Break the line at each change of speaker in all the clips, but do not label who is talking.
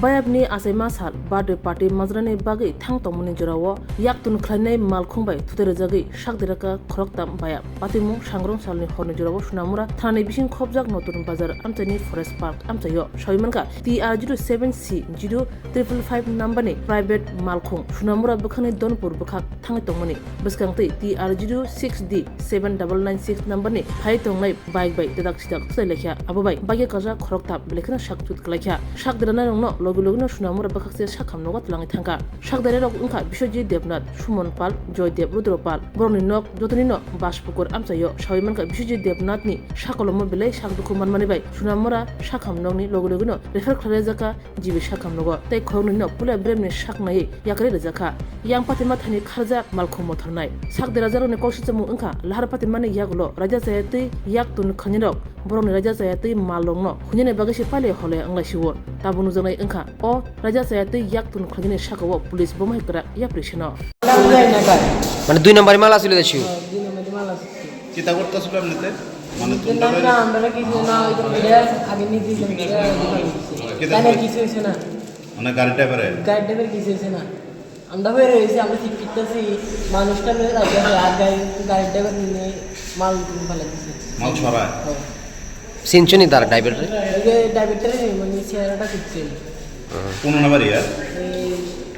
bayabni asaima sal birthday party mazrani bagi thang tomuni jorawo yaktun khlainai malkhungbai thutere jagi shakdiraka khoroktam bayab patimu sangrong salni horni jorawo sunamura thani bising khobjak notun bazar amchani forest park amchayo shoimanka TR07C 0555 number ni private malkhung sunamura bukhani donpur bukhak thangi tongmani biskangti TR06D 7996 number ni phai tongnai bike bai dedak sidak tsailekha ababai bagi kaja khoroktam belekna shakchut klekha shakdirana nongno logo sunamura bakakse shakham nogat langi thangka shakdare rok ungkha Biswajit Devnath Sumon Pal Joydev Rudropal boroni nok jotoni no baspukur amchayo shoimanka Biswajit Devnath ni shakolomo belai shakduku manmani bai sunamura shakham nongni logo no refer khlare jaka jibi shakham nogo tai khorni no pula bremni shaknai yakre rejaka yang patima thani kharja malkhum mothornai shakdara jarone koshichamu ungkha lahar patimani yagulo raja sayati yaktun khanirok boroni raja sayati malongno hunjene bagasi pale hole anglasiwo tabunu janai ungkha o raja sayati yaktun khanjine shakawo police bomai kra ya prishno
মানে 2 নম্বরে মাল আছিল দেশি
চিন্তা করতেছিল এমনিতে মানে
না আমরা কিছু না ওই তো মিডিয়া আগে নিয়ে দিয়েছিলাম কিছু হয়েছে না
মানে গাড়ি ড্রাইভার
কিছু হয়েছে না আমরা বের হয়েছি আমরা ঠিক করতেছি মানুষটা মেরে রাখতে হবে আর গাড়ি ড্রাইভার নিয়ে মাল ফেলে দিচ্ছে
মাল ছড়ায়
সিনচনি তার ড্রাইভার
ড্রাইভারটারে মানে চেহারাটা করছে
কোন নাম্বারই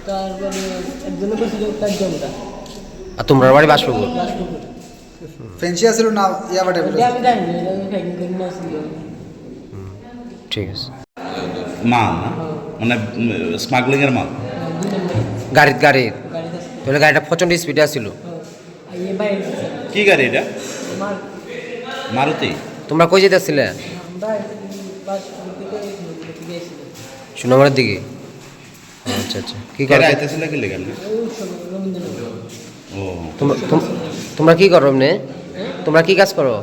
তারপরে একজনে বসে তার জমটা
আর তোমরা বাড়ি বাসপুকুর
ফেন্সি আসলো না ইয়াবা ড্রাইভার
আমি জানি না এটা ফ্যাকিং করে না আসলে
ঠিক আছে
মাল না মানে স্মাগলিং এর মাল
গাড়ি
গাড়ি
তাহলে গাড়িটা প্রচন্ড স্পিডে আসছিল
আইয়ে বাইরে
কি গাড়ি এটা
আমার
মারুতি
তোমরা কই যেতেছিলে
আমরা বাস থেকে গেছি
সুনামের দিকে আচ্ছা আচ্ছা কি
গাড়ি
করো
আইতেছিল কি লেগে না ও
তোমরা কি করো এমনি তোমরা কি কাজ করো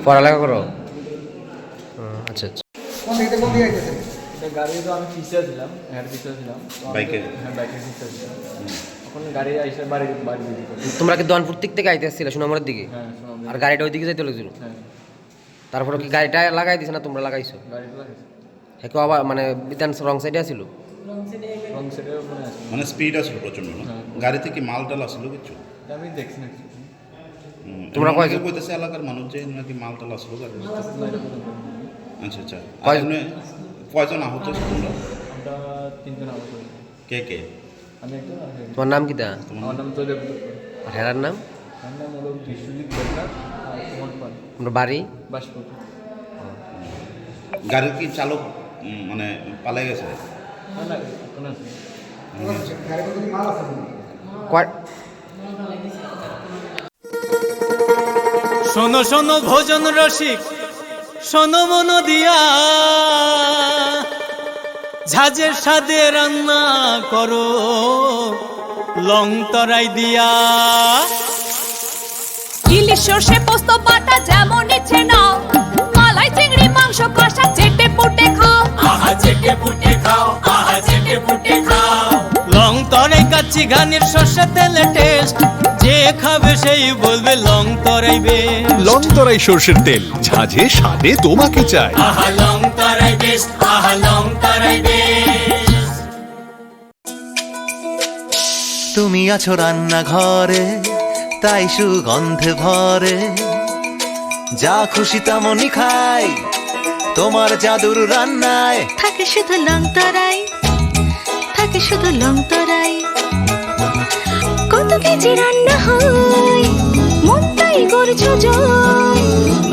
পড়ালেখা করো আচ্ছা আচ্ছা
কোন দিকে কোন দিকে আইতেছে
গাড়ি তো আমি পিছিয়ে ছিলাম পিছিয়ে ছিলাম
বাইকে
বাইকের পিছিয়ে ছিলাম এখন গাড়ি আইসে বাড়ি দিকে
তোমরা কি দনপুর থেকে আইতেছিলে সুনামের দিকে
হ্যাঁ শোনো
আর গাড়িটা ওইদিকে যাইতে লাগছিল
হ্যাঁ
তারপরে কি গাড়িটা লাগাই দিছে না তোমরা লাগাইছো
গাড়িটা লাগাইছে
একটু আবার মানে বিধান রং সাইডে আসছিল
রং সাইডে ওখানে আছে
মানে স্পিড আসলো প্রচন্ড না গাড়িতে কি মাল টাল আসলো কিছু
আমি দেখছি না
তোমরা কয়েকজন কইতেছে এলাকার মানুষ যে নাকি মাল টাল আসলো গাড়ি আচ্ছা আচ্ছা আর এমনি কয়জন আহত হয়েছে তোমরা
আমরা তিনজন আবার করি
কে কে
আমি একটা
তোমার নাম কি দা
আমার নাম জয়দেব
আর হেরার নাম
আমার নাম হলো বিশ্বজিৎ দেবনাথ আর সুমন পাল
আমরা বাড়ি
বাসপুর
গাড়ির কি চালক মানে পালাই গেছে
না এখন আছে
গাড়ি কোন দিকে মাল আছে
শোনো শোনো ভোজন রসিক শোনো মন দিয়া ঝাঁঝের স্বাদে রান্না করো লং তরাই দিয়া
ইলিশ সর্ষে পোস্ত বাটা যেমন ইচ্ছে নাও মালাই চিংড়ি মাংস কষা চেটে পুটে খাও
আহা চেটে পুটে খাও আহা চেটে পুটে খাও লং তরাই কাচ্চি ঘানির সর্ষে তেলে টেস্ট যে খাবে সেই বলবে লং তরাই বেশ
লং তরাই সর্ষের তেল ঝাঁঝে স্বাদে তোমাকে চাই
আহা লং তরাই বেশ আহা লং তরাই বেশ
তুমি আছো রান্নাঘরে তাই সুগন্ধে ভরে যা খুশি তেমনই খাই তোমার জাদুর রান্নায়
থাকে শুধু লং তরাই থাকে শুধু লং তরাই কত কেজি রান্না হয় মন তাই করছো জয়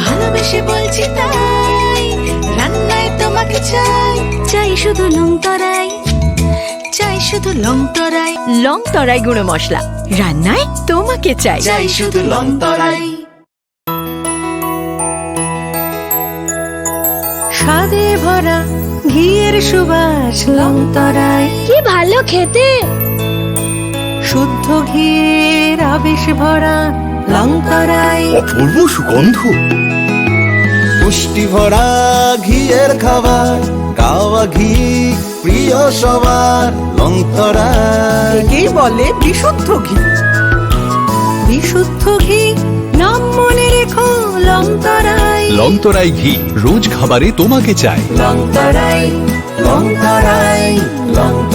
ভালোবেসে বলছি তাই রান্নায় তোমাকে চাই চাই শুধু লং তরাই চাই শুধু লং তরাই গুঁড়ো মশলা রান্নায় তোমাকে চাই
চাই শুধু লং তরাই
স্বাদে ভরা ঘিয়ের সুবাস লং তরাই কি ভালো খেতে
শুদ্ধ ঘিয়ের আবেশ ভরা লং তরাই
অপূর্ব সুগন্ধ
পুষ্টি ভরা ঘিয়ের খাবার গাওয়া ঘি প্রিয় সবার লং তরাই
কি বলে বিশুদ্ধ ঘি
নাম মনে রেখো লং তরাই
লং তরাই ঘি রোজ খাবারে তোমাকে চাই
লং তরাই লংতরাই লংতরাই